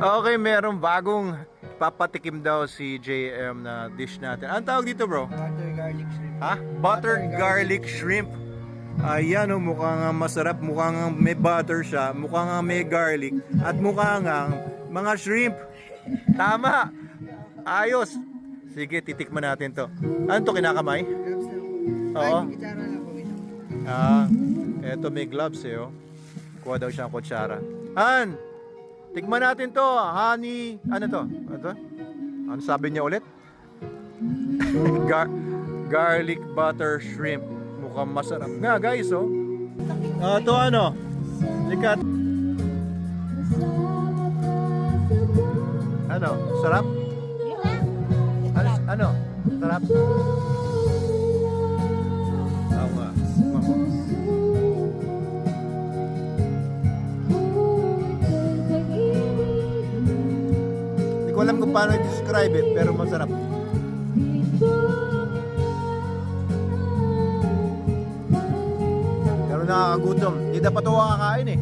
Okay, merong bagong papatikim daw si JM na dish natin. Anong tawag dito, bro? Butter garlic shrimp. Ha? Butter garlic shrimp. Ayan, oh, mukhang masarap. Mukhang may butter siya. Mukhang may garlic. At mukhang mga shrimp. Tama. Ayos. Sige, titikman natin to. Ano to, kinakamay? Gloves lang po. Oo. Ay, kutsara lang po ito. Eto may gloves eh, oh. Kuha daw siyang kutsara. Han! Tikman natin to, honey. Ano to? Ano to? Ano sabi niya ulit? Garlic butter shrimp. Mukhang masarap nga, guys, oh. To ano? Sikat. Ano? Sarap? Ano? Sarap? Oo nga. Hindi ko alam kung paano i-describe it, pero masarap. Pero nakakagutom. Hindi dapat ito kakain eh.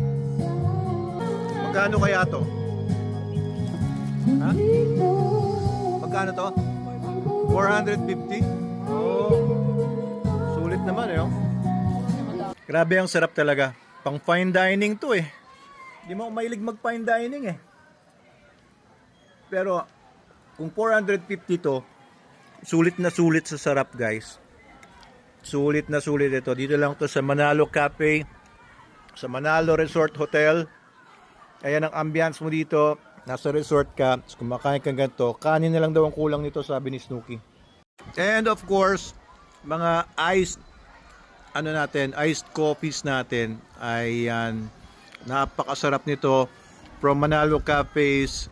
Magkano kaya to? Ha? Magkano to? 450? Oh. Sulit naman eh, oh. Grabe, ang sarap talaga. Pang fine dining to eh. Hindi mo ako mahilig mag fine dining eh. Pero kung 450 to, sulit na sulit sa sarap, guys. Sulit na sulit ito. Dito lang to sa Manalo Cafe, sa Manalo Resort Hotel. Ayan ang ambience mo dito. Nasa resort ka, kumakain ka ganito, kanin na lang daw ang kulang nito, sabi ni Snooki. And of course, mga iced iced coffees natin, ayan, napakasarap nito from Manalo Cafes,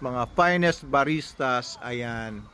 mga finest baristas, ayan.